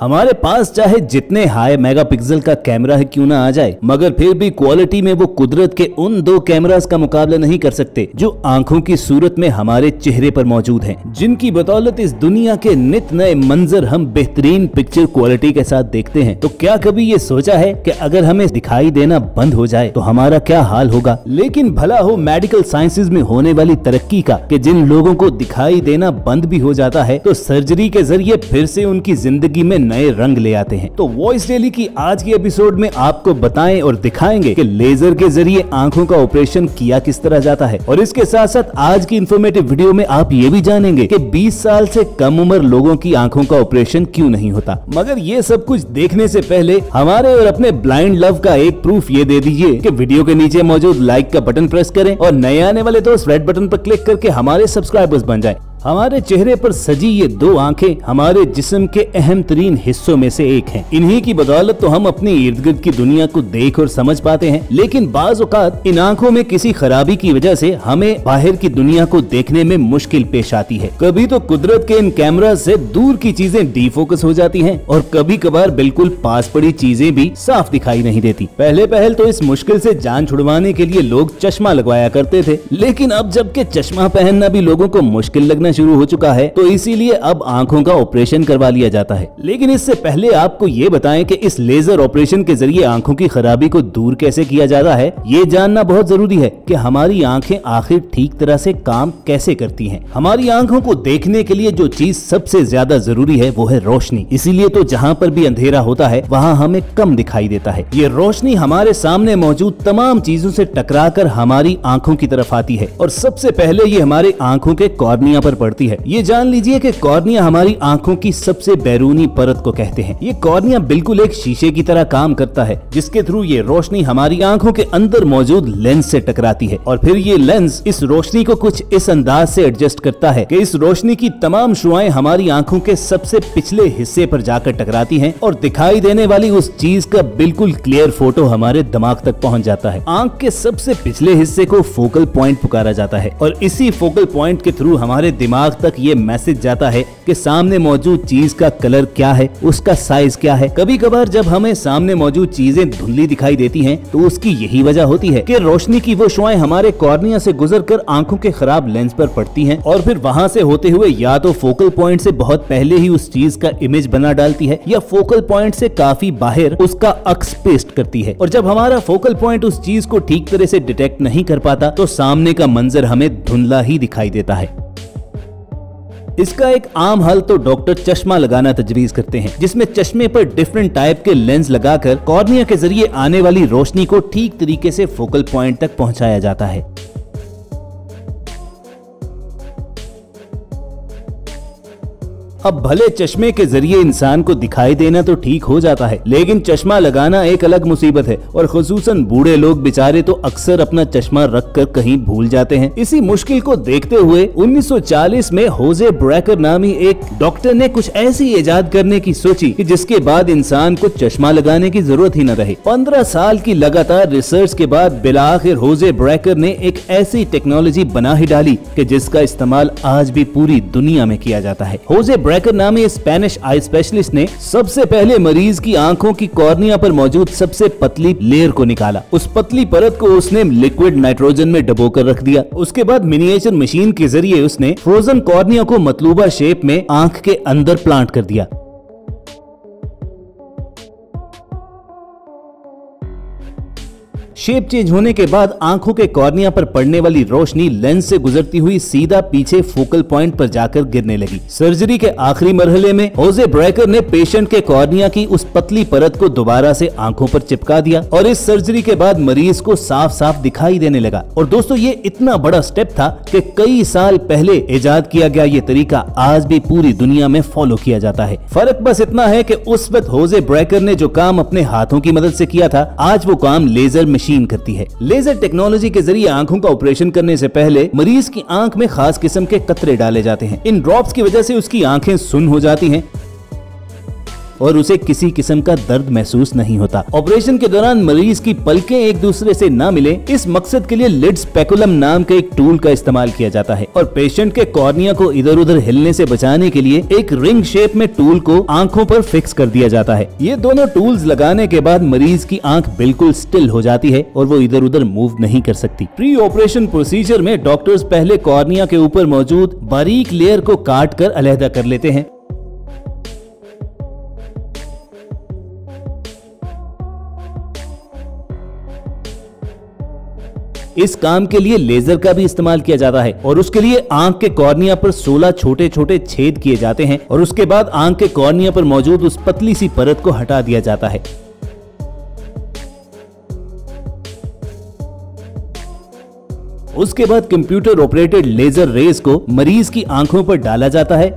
हमारे पास चाहे जितने हाई मेगापिक्सल का कैमरा है क्यों ना आ जाए, मगर फिर भी क्वालिटी में वो कुदरत के उन 2 कैमरास का मुकाबला नहीं कर सकते जो आंखों की सूरत में हमारे चेहरे पर मौजूद हैं, जिनकी बदौलत इस दुनिया के नित नए मंजर हम बेहतरीन पिक्चर क्वालिटी के साथ देखते हैं। तो क्या कभी ये सोचा है कि अगर हमें दिखाई देना बंद हो जाए तो हमारा क्या हाल होगा? लेकिन भला हो मेडिकल साइंसेज में होने वाली तरक्की का कि जिन लोगों को दिखाई देना बंद भी हो जाता है तो सर्जरी के जरिए फिर से उनकी जिंदगी में नए रंग ले आते हैं। तो वॉइस डेली की आज की एपिसोड में आपको बताएं और दिखाएंगे कि लेजर के जरिए आंखों का ऑपरेशन किया किस तरह जाता है। और इसके साथ साथ आज की इंफॉर्मेटिव वीडियो में आप ये भी जानेंगे कि 20 साल से कम उम्र लोगों की आंखों का ऑपरेशन क्यों नहीं होता। मगर ये सब कुछ देखने से पहले हमारे और अपने ब्लाइंड लव का एक प्रूफ ये दे दीजिए कि वीडियो के नीचे मौजूद लाइक का बटन प्रेस करें और नए आने वाले दोस्त रेड बटन पर क्लिक करके हमारे सब्सक्राइबर्स बन जाएं। हमारे चेहरे पर सजी ये 2 आंखें हमारे जिस्म के अहम तरीन हिस्सों में से एक हैं। इन्हीं की बदौलत तो हम अपनी इर्द गिर्द की दुनिया को देख और समझ पाते हैं। लेकिन बाज औकात इन आंखों में किसी खराबी की वजह से हमें बाहर की दुनिया को देखने में मुश्किल पेश आती है। कभी तो कुदरत के इन कैमरा से दूर की चीजें डीफोकस हो जाती हैं और कभी कभार बिल्कुल पास पड़ी चीजें भी साफ दिखाई नहीं देती। पहले तो इस मुश्किल से जान छुड़वाने के लिए लोग चश्मा लगवाया करते थे, लेकिन अब जबकि चश्मा पहनना भी लोगों को मुश्किल लगना शुरू हो चुका है तो इसीलिए अब आंखों का ऑपरेशन करवा लिया जाता है। लेकिन इससे पहले आपको ये बताएं कि इस लेजर ऑपरेशन के जरिए आंखों की खराबी को दूर कैसे किया जाता है। ये जानना बहुत जरूरी है कि हमारी आंखें आखिर ठीक तरह से काम कैसे करती हैं। हमारी आंखों को देखने के लिए जो चीज सबसे ज्यादा जरूरी है वो है रोशनी। इसीलिए तो जहाँ पर भी अंधेरा होता है वहाँ हमें कम दिखाई देता है। ये रोशनी हमारे सामने मौजूद तमाम चीजों से टकराकर हमारी आंखों की तरफ आती है और सबसे पहले ये हमारी आंखों के कॉर्निया पर पड़ती है। ये जान लीजिए कि कॉर्निया हमारी आंखों की सबसे बैरूनी परत को कहते हैं। ये कॉर्निया बिल्कुल एक शीशे की तरह काम करता है जिसके थ्रू ये रोशनी हमारी आंखों के अंदर मौजूद लेंस से टकराती है और फिर ये लेंस इस रोशनी को कुछ इस अंदाज से एडजस्ट करता है कि इस रोशनी की तमाम शुआएं हमारी आंखों के सबसे पिछले हिस्से पर जाकर टकराती हैं और दिखाई देने वाली उस चीज का बिल्कुल क्लियर फोटो हमारे दिमाग तक पहुंच जाता है। आंख के सबसे पिछले हिस्से को फोकल पॉइंट पुकारा जाता है और इसी फोकल पॉइंट के थ्रू हमारे दिमाग तक ये मैसेज जाता है कि सामने मौजूद चीज का कलर क्या है, उसका साइज क्या है। कभी कभार जब हमें सामने मौजूद चीजें धुंधली दिखाई देती हैं तो उसकी यही वजह होती है कि रोशनी की वो शुआएं हमारे कॉर्निया से गुजरकर आंखों के खराब लेंस पर पड़ती हैं और फिर वहां से होते हुए या तो फोकल पॉइंट से बहुत पहले ही उस चीज का इमेज बना डालती है या फोकल पॉइंट से काफी बाहर उसका अक्स पेस्ट करती है। और जब हमारा फोकल पॉइंट उस चीज को ठीक तरह से डिटेक्ट नहीं कर पाता तो सामने का मंजर हमें धुंधला ही दिखाई देता है। इसका एक आम हल तो डॉक्टर चश्मा लगाना तजवीज करते हैं, जिसमें चश्मे पर डिफरेंट टाइप के लेंस लगाकर कॉर्निया के जरिए आने वाली रोशनी को ठीक तरीके से फोकल पॉइंट तक पहुंचाया जाता है। अब भले चश्मे के जरिए इंसान को दिखाई देना तो ठीक हो जाता है, लेकिन चश्मा लगाना एक अलग मुसीबत है और खुसूसन बूढ़े लोग बेचारे तो अक्सर अपना चश्मा रखकर कहीं भूल जाते हैं। इसी मुश्किल को देखते हुए 1940 में होजे ब्रेकर नामी एक डॉक्टर ने कुछ ऐसी इजाद करने की सोची कि जिसके बाद इंसान को चश्मा लगाने की जरूरत ही न रहे। 15 साल की लगातार रिसर्च के बाद बिलाखिर होजे ब्रेकर ने एक ऐसी टेक्नोलॉजी बना ही डाली कि जिसका इस्तेमाल आज भी पूरी दुनिया में किया जाता है। होजे ब्रेकर नामी स्पेनिश आई स्पेशलिस्ट ने सबसे पहले मरीज की आंखों की कॉर्निया पर मौजूद सबसे पतली लेयर को निकाला। उस पतली परत को उसने लिक्विड नाइट्रोजन में डुबोकर रख दिया। उसके बाद मिनिएचर मशीन के जरिए उसने फ्रोजन कॉर्निया को मतलूबा शेप में आंख के अंदर प्लांट कर दिया। शेप चेंज होने के बाद आंखों के कॉर्निया पर पड़ने वाली रोशनी लेंस से गुजरती हुई सीधा पीछे फोकल पॉइंट पर जाकर गिरने लगी। सर्जरी के आखिरी मरहले में होजे ब्रेकर ने पेशेंट के कॉर्निया की उस पतली परत को दोबारा से आंखों पर चिपका दिया और इस सर्जरी के बाद मरीज को साफ साफ दिखाई देने लगा। और दोस्तों ये इतना बड़ा स्टेप था कि कई साल पहले इजाद किया गया ये तरीका आज भी पूरी दुनिया में फॉलो किया जाता है। फर्क बस इतना है कि उस वक्त होजे ब्रेकर ने जो काम अपने हाथों की मदद से किया था, आज वो काम लेजर मशीन करती है। लेजर टेक्नोलॉजी के जरिए आंखों का ऑपरेशन करने से पहले मरीज की आंख में खास किस्म के कतरे डाले जाते हैं। इन ड्रॉप्स की वजह से उसकी आंखें सुन्न हो जाती हैं और उसे किसी किस्म का दर्द महसूस नहीं होता। ऑपरेशन के दौरान मरीज की पलकें एक दूसरे से न मिले, इस मकसद के लिए लिड स्पेकुलम नाम के एक टूल का इस्तेमाल किया जाता है और पेशेंट के कॉर्निया को इधर उधर हिलने से बचाने के लिए एक रिंग शेप में टूल को आंखों पर फिक्स कर दिया जाता है। ये दोनों टूल्स लगाने के बाद मरीज की आंख बिल्कुल स्टिल हो जाती है और वो इधर उधर मूव नहीं कर सकती। प्री ऑपरेशन प्रोसीजर में डॉक्टर्स पहले कॉर्निया के ऊपर मौजूद बारीक लेयर को काट कर अलहदा कर लेते हैं। इस काम के लिए लेजर का भी इस्तेमाल किया जाता है और उसके लिए आंख के कॉर्निया पर 16 छोटे छोटे छेद किए जाते हैं और उसके बाद आंख के कॉर्निया पर मौजूद उस पतली सी परत को हटा दिया जाता है। उसके बाद कंप्यूटर ऑपरेटेड लेजर रेज को मरीज की आंखों पर डाला जाता है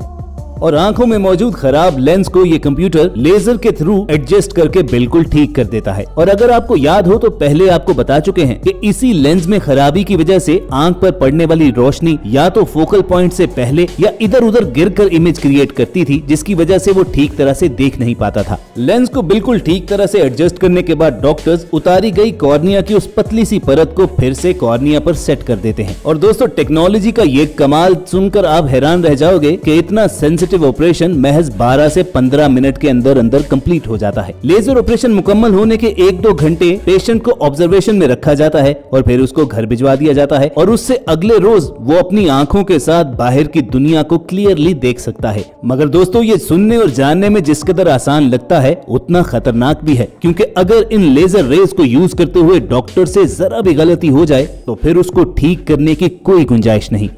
और आंखों में मौजूद खराब लेंस को ये कंप्यूटर लेजर के थ्रू एडजस्ट करके बिल्कुल ठीक कर देता है। और अगर आपको याद हो तो पहले आपको बता चुके हैं कि इसी लेंस में खराबी की वजह से आंख पर पड़ने वाली रोशनी या तो फोकल पॉइंट से पहले या इधर उधर गिरकर इमेज क्रिएट करती थी, जिसकी वजह से वो ठीक तरह से देख नहीं पाता था। लेंस को बिल्कुल ठीक तरह से एडजस्ट करने के बाद डॉक्टर्स उतारी गई कॉर्निया की उस पतली सी परत को फिर से कॉर्निया पर सेट कर देते हैं। और दोस्तों, टेक्नोलॉजी का ये कमाल सुनकर आप हैरान रह जाओगे कि इतना सेंसिटिव ऑपरेशन महज 12 से 15 मिनट के अंदर अंदर कंप्लीट हो जाता है। लेजर ऑपरेशन मुकम्मल होने के 1-2 घंटे पेशेंट को ऑब्जर्वेशन में रखा जाता है और फिर उसको घर भिजवा दिया जाता है और उससे अगले रोज वो अपनी आंखों के साथ बाहर की दुनिया को क्लियरली देख सकता है। मगर दोस्तों, ये सुनने और जानने में जिस कदर आसान लगता है उतना खतरनाक भी है, क्योंकि अगर इन लेजर रेज को यूज करते हुए डॉक्टर से जरा भी गलती हो जाए तो फिर उसको ठीक करने की कोई गुंजाइश नहीं।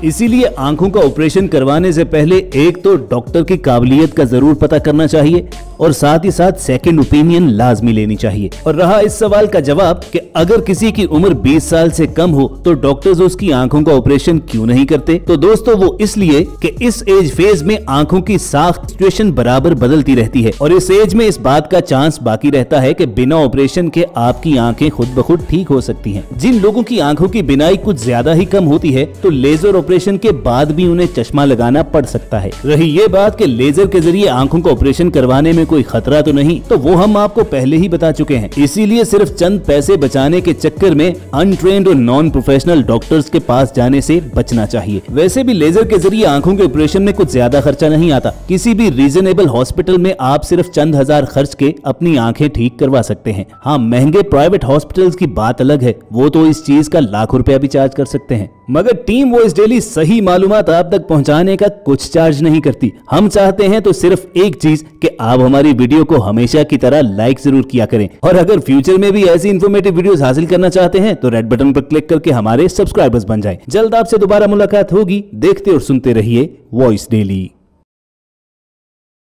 इसीलिए आंखों का ऑपरेशन करवाने से पहले एक तो डॉक्टर की काबिलियत का जरूर पता करना चाहिए और साथ ही साथ सेकंड ओपिनियन लाजमी लेनी चाहिए। और रहा इस सवाल का जवाब कि अगर किसी की उम्र 20 साल से कम हो तो डॉक्टर्स उसकी आंखों का ऑपरेशन क्यों नहीं करते, तो दोस्तों वो इसलिए कि इस एज फेज में आंखों की साख्त सिचुएशन बराबर बदलती रहती है और इस एज में इस बात का चांस बाकी रहता है कि बिना ऑपरेशन के आपकी आंखें खुद ब खुद ठीक हो सकती हैं। जिन लोगों की आंखों की बिनाई कुछ ज्यादा ही कम होती है तो लेजर ऑपरेशन के बाद भी उन्हें चश्मा लगाना पड़ सकता है। रही ये बात कि लेजर के जरिए आंखों का ऑपरेशन करवाने में कोई खतरा तो नहीं, तो वो हम आपको पहले ही बता चुके हैं। इसीलिए सिर्फ चंद पैसे बचाने के चक्कर में अनट्रेन्ड और नॉन प्रोफेशनल डॉक्टर्स के पास जाने से बचना चाहिए। वैसे भी लेजर के जरिए आंखों के ऑपरेशन में कुछ ज्यादा खर्चा नहीं आता। किसी भी रीजनेबल हॉस्पिटल में आप सिर्फ चंद हजार खर्च के अपनी आंखें ठीक करवा सकते हैं। हाँ, महंगे प्राइवेट हॉस्पिटल्स की बात अलग है, वो तो इस चीज का लाखों रुपया भी चार्ज कर सकते हैं। मगर टीम वॉइस डेली सही मालूमात आप तक पहुंचाने का कुछ चार्ज नहीं करती। हम चाहते हैं तो सिर्फ एक चीज कि आप हमारी वीडियो को हमेशा की तरह लाइक जरूर किया करें और अगर फ्यूचर में भी ऐसी इन्फॉर्मेटिव वीडियोस हासिल करना चाहते हैं तो रेड बटन पर क्लिक करके हमारे सब्सक्राइबर्स बन जाएं। जल्द आपसे दोबारा मुलाकात होगी। देखते और सुनते रहिए वॉइस डेली।